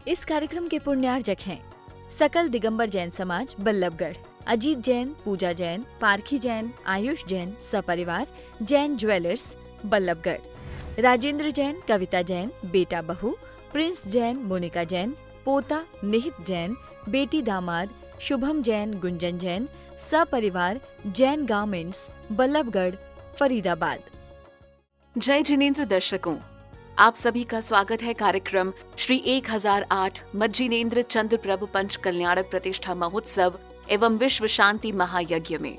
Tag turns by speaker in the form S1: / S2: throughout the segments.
S1: इस कार्यक्रम के पुण्यार्जक हैं सकल दिगंबर जैन समाज बल्लभगढ़, अजीत जैन, पूजा जैन, पारखी जैन, आयुष जैन, सपरिवार, जैन ज्वेलर्स बल्लभगढ़, राजेंद्र जैन, कविता जैन, बेटा बहू, प्रिंस जैन, मोनिका जैन, पोता निहित जैन, बेटी दामाद, शुभम जैन, गुंजन जैन, सपरिवार, जैन गारमेंट्स बल्लभगढ़, फरीदाबाद।
S2: जय जिनेंद्र दर्शकों, आप सभी का स्वागत है कार्यक्रम श्री 1008 मज्जिनेंद्र चंद्र प्रभु पंच कल्याणक प्रतिष्ठा महोत्सव एवं विश्व शांति महायज्ञ में।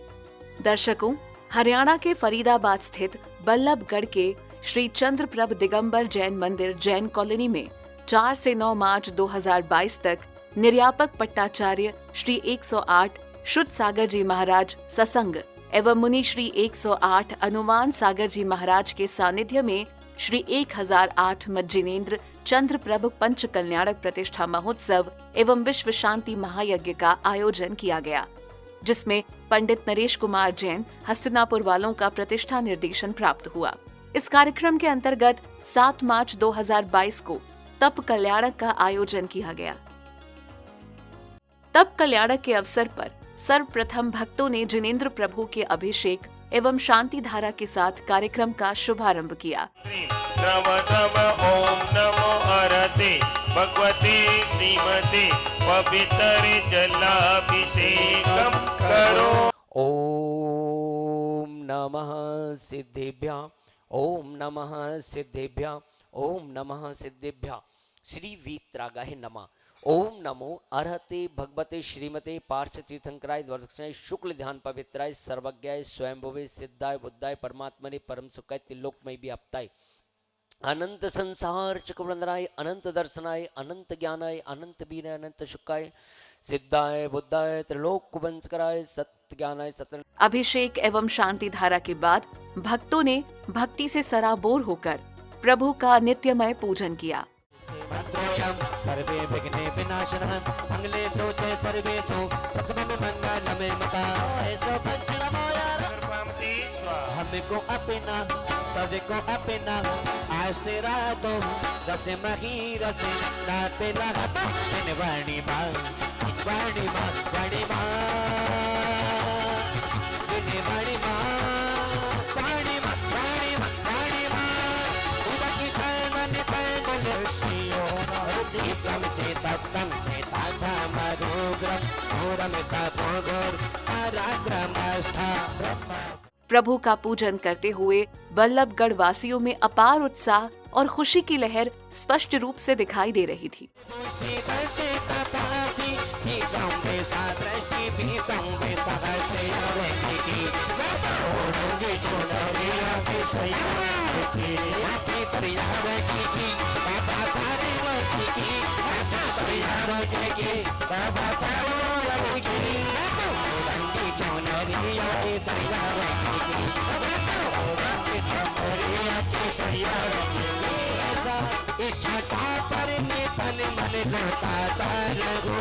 S2: दर्शकों, हरियाणा के फरीदाबाद स्थित बल्लभगढ़ के श्री चंद्र प्रभु दिगंबर जैन मंदिर जैन कॉलोनी में 4 से 9 मार्च 2022 तक निर्यापक पट्टाचार्य श्री 108 शुद्ध सागर जी महाराज ससंग एवं मुनि श्री 108 अनुमान सागर जी महाराज के सानिध्य में श्री 1008 मज्जिनेंद्र चंद्र प्रभु पंच कल्याणक प्रतिष्ठा महोत्सव एवं विश्व शांति महायज्ञ का आयोजन किया गया, जिसमें पंडित नरेश कुमार जैन हस्तिनापुर वालों का प्रतिष्ठा निर्देशन प्राप्त हुआ। इस कार्यक्रम के अंतर्गत 7 मार्च 2022 को तप कल्याणक का आयोजन किया गया। तप कल्याणक के अवसर पर सर्वप्रथम भक्तों ने जिनेंद्र प्रभु के अभिषेक एवं शांति धारा के साथ कार्यक्रम का शुभारंभ किया।
S3: नम नम ओम नमो अरते भगवते श्रीमते पवित्र जलाभिषेकम करो।
S4: ओम नमः सिद्धेभ्यः, ओम नमः सिद्धेभ्यः, ओम नमः सिद्धेभ्यः। श्री वीतरागाय नमः। ओम नमो अर्हते भगवते श्रीमते पार्श्व तीर्थंकराय द्वादशाय शुक्ल ध्यान पवित्राय सर्वज्ञाय स्वयंभुवे सिद्धाय बुद्धाय परमात्मने परम सुखाय त्रिलोकमय व्याप्ताय अनंत संसार चक्रवंदनाय अनंत दर्शनाय अनंत ज्ञानाय अनंत वीराय अनंत सुखाय सिद्धाय बुद्धाय त्रिलोक कुबंसकराय सत्य ज्ञानाय सत्य।
S2: अभिषेक एवं शांति धारा के बाद भक्तों ने भक्ति से सराबोर होकर प्रभु का नित्यमय पूजन किया।
S4: सर्वे विघ्ने विनाशनः मंगले लोके सर्वेषु प्रथमं मंगलमे मता ऐसो पंचनमोयार हमको अपना सबको अपना आशीरा दो रस मही रस ना पेला वाणी माँ वाणी माँ वाणी माँ वाणी माँ वाणी माँ वाणी माँ वाणी माँ उबकी थाय मन थाय मलशियो दीपम चेतम चेताधमरुग्रम घोरमितापोघोर पराक्रमस्था ब्रह्म।
S2: प्रभु का पूजन करते हुए बल्लभगढ़ वासियों में अपार उत्साह और खुशी की लहर स्पष्ट रूप से दिखाई दे रही थी।
S4: छठा पर निपन मन लौटाता रहो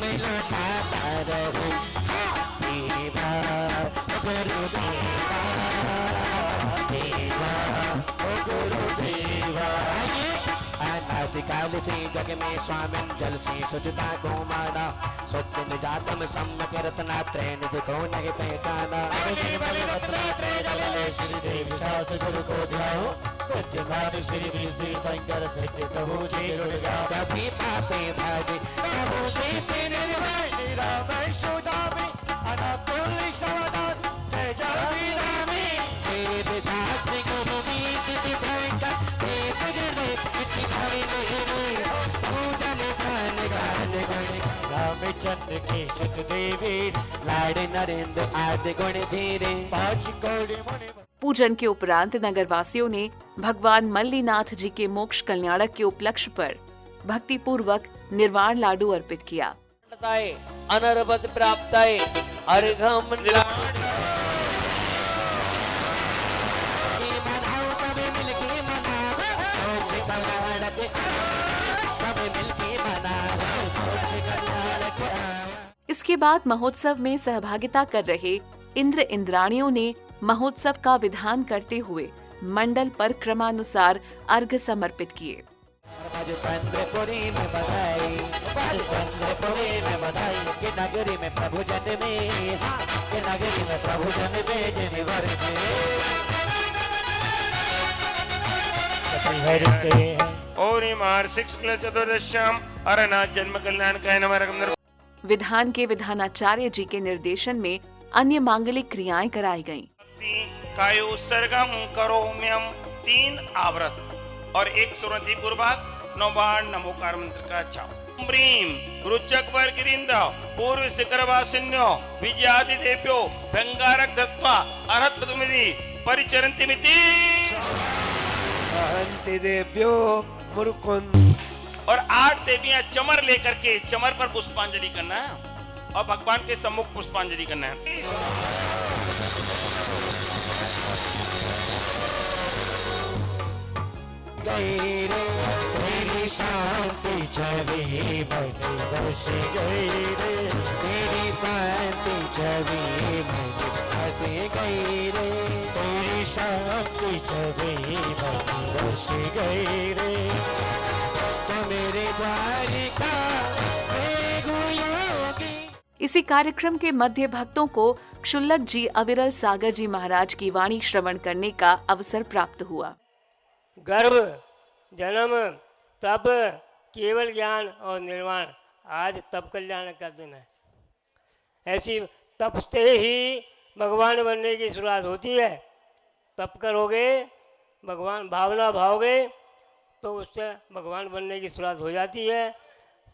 S4: मैं लौटाता रहूं देवा गुरुदेवा देवा ओ गुरुदेवा। अनादिकाल से जग में स्वामिन जल से सुचता को माना सत्य निजातम सम्यक रत्नात्रय निज को नहीं पहचाना। श्री देव शास्त्र गुरु को ध्याओ श्री तीर्थंकर सत्य प्रभु जी गुण गाओ। सभी पापे भागे प्रभु श्री निर्भय निरामय सुदामी अनातुल समाधान जय जय रामी देव धात्री गुरु मीत भयंकर देव जय इति भय नहीं पूजन गान गान गुण रामचंद्र के सुत देवी लाड़ नरेंद्र आदि गुण धीरे पांच गौड़ी मुनि।
S2: पूजन के उपरांत नगरवासियों ने भगवान मल्लीनाथ जी के मोक्ष कल्याणक के उपलक्ष्य पर भक्ति पूर्वक निर्वाण लाडू अर्पित किया।
S4: अनर्वत प्राप्ताय अर्घम
S2: इसके बाद महोत्सव में सहभागिता कर रहे इंद्र इंद्राणियों ने महोत्सव का विधान करते हुए मंडल पर क्रमानुसार अर्घ समर्पित किए।
S4: आज चंद्रपुरी में बधाई, आज चंद्रपुरी में बधाई, कि नगरी में प्रभु जन्मे, हाँ, कि नगरी में प्रभु जन्मे जिनिवर में
S3: और मार्सिक शुक्ल चतुर्दश्याम अरनाथ जन्म कल्याण का नमः।
S2: विधान के विधानाचार्य जी के निर्देशन में अन्य मांगलिक क्रियाएं कराई गयीं।
S3: कायो सर्गम करोम्यम 3 आवृत और 1 सुरति पूर्वक 9 बार नमोकार मंत्र का जाप। ब्रीम रुचक वर्गिरिंद पूर्व शिखर वासिन्यो विजयादि देव्यो भंगारक दत्वा अरहत पदुमिति परिचरन्ति मिति
S5: शांति देव्यो मुरुकुंद।
S3: और 8 देवियां चमर लेकर के चमर पर पुष्पांजलि करना है और भगवान के सम्मुख पुष्पांजलि करना है।
S4: गई रे तेरी शांति छवि मैंने बसी गई रे, तेरी शांति छवि मैंने बसी गई रे, तेरी शांति छवि मैंने बसी गई रे, तो मेरे द्वारिका योगी।
S2: इसी कार्यक्रम के मध्य भक्तों को क्षुल्लक जी अविरल सागर जी महाराज की वाणी श्रवण करने का अवसर प्राप्त हुआ।
S6: गर्भ, जन्म, तप, केवल ज्ञान और निर्वाण, आज तप कल्याण का दिन है। ऐसी तप से ही भगवान बनने की शुरुआत होती है। तप करोगे, भगवान भावना भाओगे तो उससे भगवान बनने की शुरुआत हो जाती है।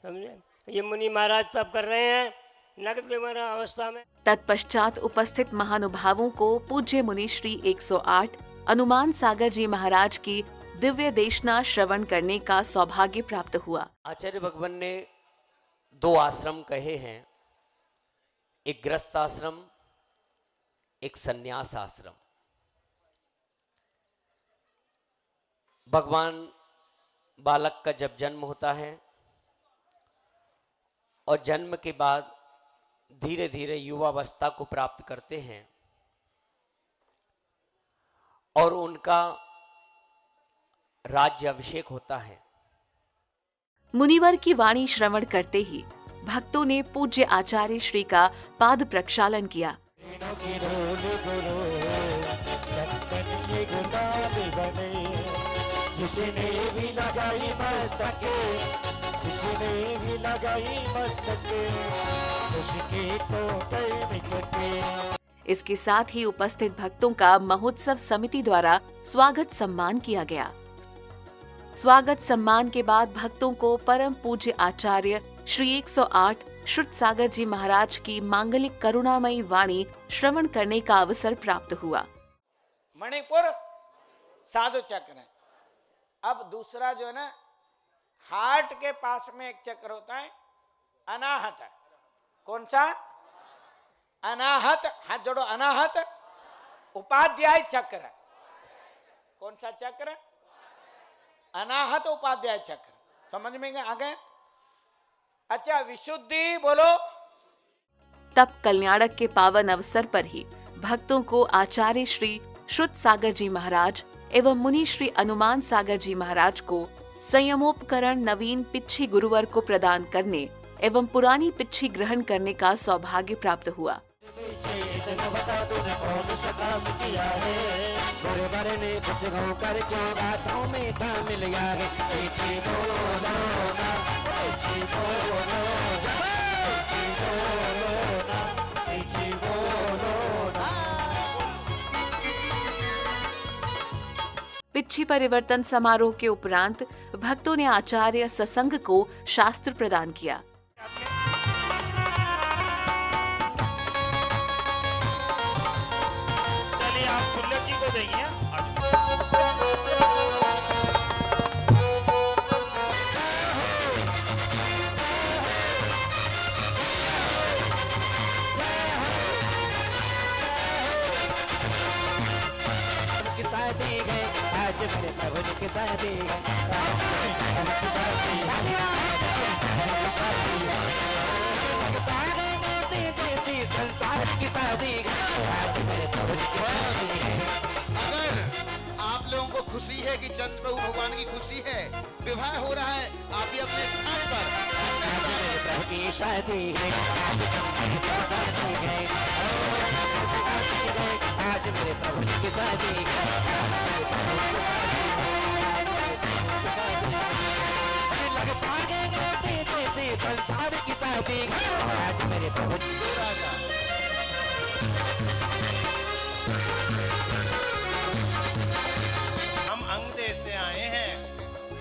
S6: समझे? ये मुनि महाराज तप कर रहे हैं नग्न विवरण अवस्था में।
S2: तत्पश्चात उपस्थित महानुभावों को पूज्य मुनि श्री 108 हनुमान सागर जी महाराज की दिव्य देशना श्रवण करने का सौभाग्य प्राप्त हुआ।
S7: आचार्य भगवान ने 2 आश्रम कहे हैं, एक गृहस्थ आश्रम, एक संन्यास आश्रम। भगवान बालक का जब जन्म होता है और जन्म के बाद धीरे धीरे युवावस्था को प्राप्त करते हैं और उनका राज्य अभिषेक होता है।
S2: मुनिवर की वाणी श्रवण करते ही भक्तों ने पूज्य आचार्य श्री का पाद प्रक्षालन किया।
S4: जिसने भी लगाई मस्तके, जिसने भी लगाई मस्तके, उसके टोटे निकटे।
S2: इसके साथ ही उपस्थित भक्तों का महोत्सव समिति द्वारा स्वागत सम्मान किया गया। स्वागत सम्मान के बाद भक्तों को परम पूज्य आचार्य श्री 108 श्रुत सागर जी महाराज की मांगलिक करुणामयी वाणी श्रवण करने का अवसर प्राप्त हुआ।
S5: मणिपुर साधु चक्र है। अब दूसरा जो है ना, हार्ट के पास में एक चक्र होता है अनाहत। कौन सा? अनाहत। हाथ जोड़ो। अनाहत उपाध्याय चक्र। कौन सा चक्र? अनाहत उपाध्याय चक्र। समझ में आ गए? अच्छा, विशुद्धि बोलो।
S2: तप कल्याणक के पावन अवसर पर ही भक्तों को आचार्य श्री श्रुत सागर जी महाराज एवं मुनि श्री हनुमान सागर जी महाराज को संयमोपकरण नवीन पिच्छी गुरुवर को प्रदान करने एवं पुरानी पिच्छी ग्रहण करने का सौभाग्य प्राप्त हुआ। पिच्छी परिवर्तन समारोह के उपरांत भक्तों ने आचार्य ससंग को शास्त्र प्रदान किया।
S3: चलिए आप खुल्लक जी को देंगे।
S8: अगर आप लोगों को खुशी है कि चंद्र प्रभु भगवान की खुशी है, विवाह हो रहा है, आप भी अपने स्थान पर
S4: प्रभु की शादी है, आज मेरे प्रभु की शादी संसार की शादी, आज मेरे प्रभु
S9: हम अंग देश से आए हैं,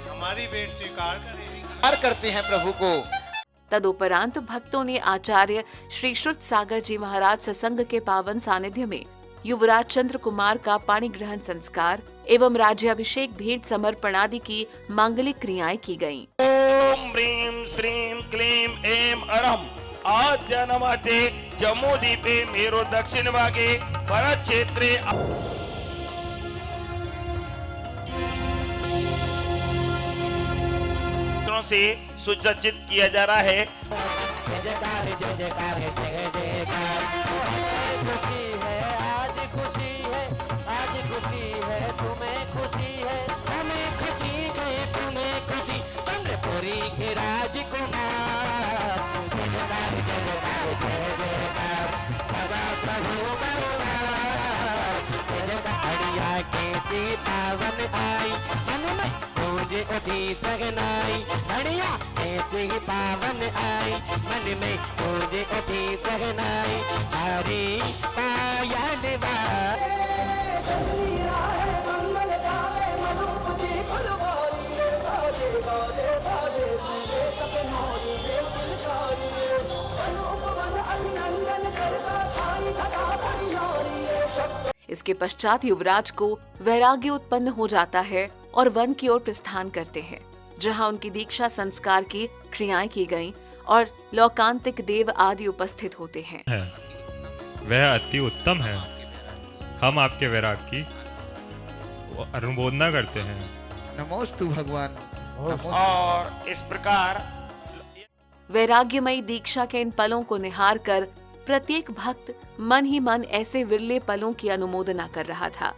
S9: हमारी भेंट स्वीकार करें।
S8: प्यार करते हैं प्रभु को।
S2: तदुपरांत भक्तों ने आचार्य श्री श्रुत सागर जी महाराज सत्संग के पावन सानिध्य में युवराज चंद्र कुमार का पाणी ग्रहण संस्कार एवं राज्याभिषेक भेंट समर्पण आदि की मांगलिक क्रियाएं की गयीं।
S3: ओम ह्रीं श्रीं क्लीं ऐं अरम आद्य नमते जम्मूद्वीपे मेरो दक्षिण भागे परक्षेत्रे से सुसज्जित किया जा रहा है।
S4: जय जयकार जय जयकार जय जयकार, खुशी है आज खुशी है, आज खुशी है तुम्हें खुशी है, हमें खुशी है तुम्हें खुशी, चंद्रपुरी के राजकुमार। जय जयकार जय जयकार जय जयकार, सदा प्रभु बलवान। जय जयकार हरिया के जी पावन आई, मन में पूजे उठी सगनाई, हरिया के जी पावन आई, मन में पूजे उठी सगनाई, हरी पायल
S2: इसके पश्चात युवराज को वैराग्य उत्पन्न हो जाता है और वन की ओर प्रस्थान करते हैं, जहां उनकी दीक्षा संस्कार की क्रियाएं की गईं और लौकांतिक देव आदि उपस्थित होते हैं।
S10: वह अति उत्तम है। हम आपके वैराग की अनुमोदना करते हैं।
S8: नमोस्तु भगवान।
S3: और इस प्रकार
S2: वैराग्यमयी दीक्षा के इन पलों को निहार कर प्रत्येक भक्त मन ही मन ऐसे विरले पलों की अनुमोदना कर रहा था।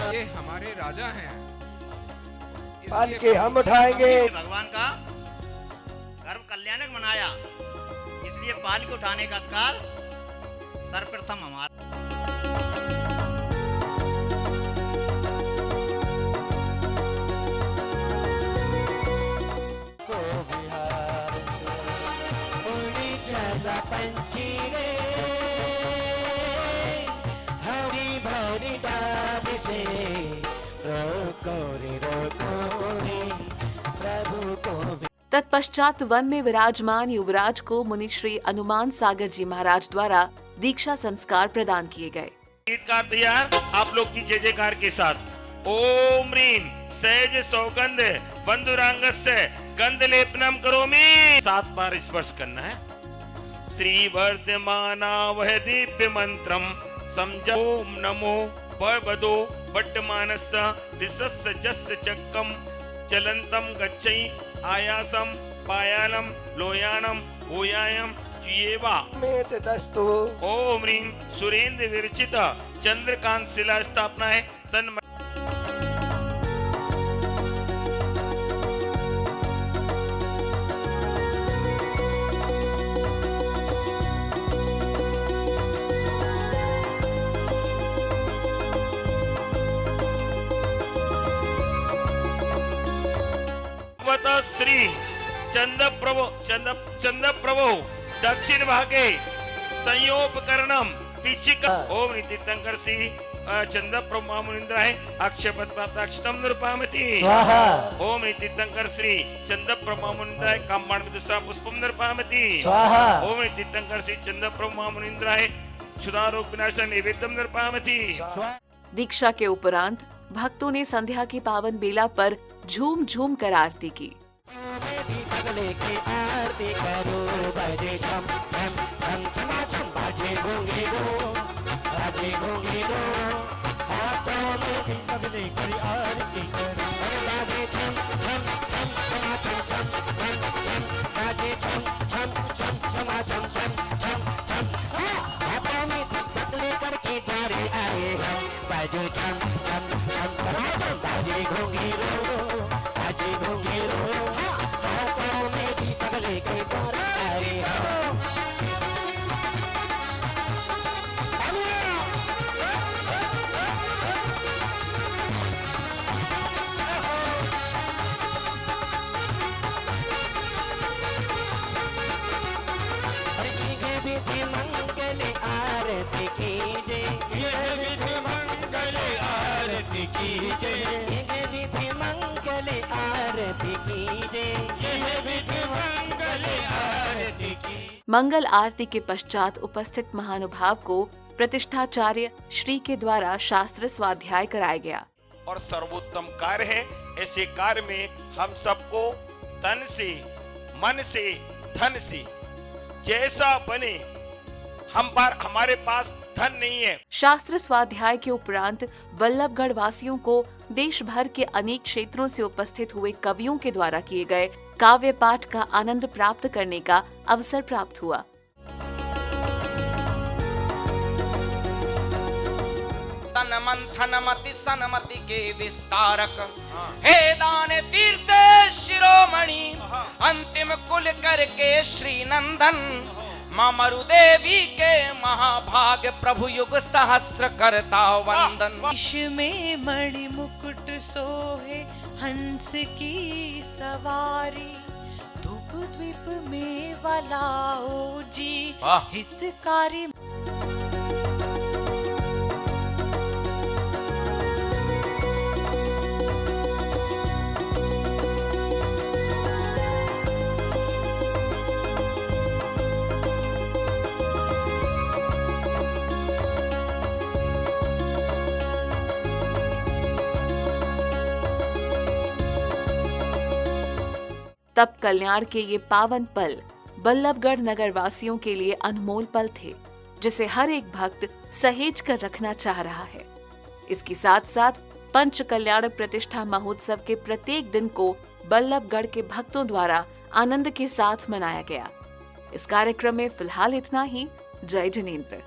S9: ये हमारे राजा हैं,
S4: पाल के हम उठाएंगे।
S11: भगवान का कर्म कल्याणक मनाया, इसलिए पाल को उठाने का अधिकार सर्वप्रथम हमारा।
S4: पंछी रे हरी भरी डाल से रोको रे प्रभु को।
S2: तत्पश्चात वन में विराजमान युवराज को मुनि श्री अनुमान सागर जी महाराज द्वारा दीक्षा संस्कार प्रदान किए गए।
S3: गीतकार तैयार, आप लोग की जय जयकार के साथ। ओम ह्रीं सहज सौगंध बंधुरांगस्य गंध लेपनम करोमि। 7 बार स्पर्श करना है। श्री वर्धमाना वह दिव्य मंत्रम समझ। ओम नमो परबदो बट्टमानस्य दिशस्य जस्य चक्कम चलंतम गच्छै आयासम पायालम लोयानम ओयायम जुयेवा। ओम ह्रीं सुरेंद्र विरचित चंद्रकांत शिला स्थापना है। तन श्री चंद्र प्रभु दक्षिण भागे संयोपकरणम पीछिका। ओम नित्यंकर श्री चंद्र प्रभु महामुनिंद्र है अक्षपद प्राप्ताक्षतम नृपामति। ओम नित्यंकर श्री चंद्र प्रभु महामुनिंद्र है कामबाण विदुषा पुष्पम नृपामति। ओम नित्यंकर श्री चंद्र प्रभु महामुनिंद्र है क्षुधारोग विनाशन नैवेद्यम नृपामति।
S2: दीक्षा के उपरांत भक्तों ने संध्या की पावन बेला पर झूम झूम कर आरती की।
S4: की आरती करो बजे छम छम छम छम छम बाजे गोंगे गो बाजे गोंगे गो हाथों में भी पगले की आरती करो बाजे छम छम छम छम छम छम छम ये विधि मंगल आरती कीजे, ये विधि मंगल आरती की।
S2: मंगल आरती के पश्चात उपस्थित महानुभाव को प्रतिष्ठाचार्य श्री के द्वारा शास्त्र स्वाध्याय कराया गया।
S3: और सर्वोत्तम कार्य है, ऐसे कार्य में हम सबको तन से, मन से, धन से जैसा बने, हमारे पास धन नहीं है।
S2: शास्त्र स्वाध्याय के उपरांत बल्लभगढ़ वासियों को देश भर के अनेक क्षेत्रों से उपस्थित हुए कवियों के द्वारा किए गए काव्य पाठ का आनंद प्राप्त करने का अवसर प्राप्त हुआ।
S12: तन मंथन मति सनमति के विस्तारक, हे दान तीर्थ शिरोमणि, अंतिम कुल करके श्री नंदन, मां मरु देवी के महाभाग प्रभु युग सहस्त्र करता वंदन।
S13: विष में मणि मुकुट सोहे हंस की सवारी, धूप द्वीप में वलाओ जी हितकारी।
S2: तब कल्याण के ये पावन पल बल्लभगढ़ नगर वासियों के लिए अनमोल पल थे, जिसे हर एक भक्त सहेज कर रखना चाह रहा है। इसके साथ साथ पंच कल्याणक प्रतिष्ठा महोत्सव के प्रत्येक दिन को बल्लभगढ़ के भक्तों द्वारा आनंद के साथ मनाया गया। इस कार्यक्रम में फिलहाल इतना ही। जय जिनेंद्र।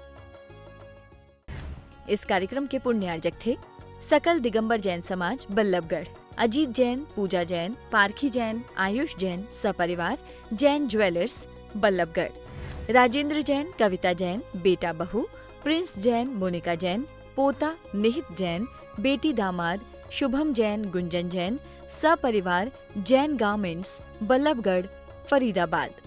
S1: इस कार्यक्रम के पुण्यार्जक थे सकल दिगंबर जैन समाज बल्लभगढ़, अजीत जैन, पूजा जैन, पारखी जैन, आयुष जैन, सपरिवार, जैन ज्वेलर्स बल्लभगढ़, राजेंद्र जैन, कविता जैन, बेटा बहू, प्रिंस जैन, मोनिका जैन, पोता निहित जैन, बेटी दामाद, शुभम जैन, गुंजन जैन, सपरिवार, जैन गारमेंट्स बल्लभगढ़, फरीदाबाद।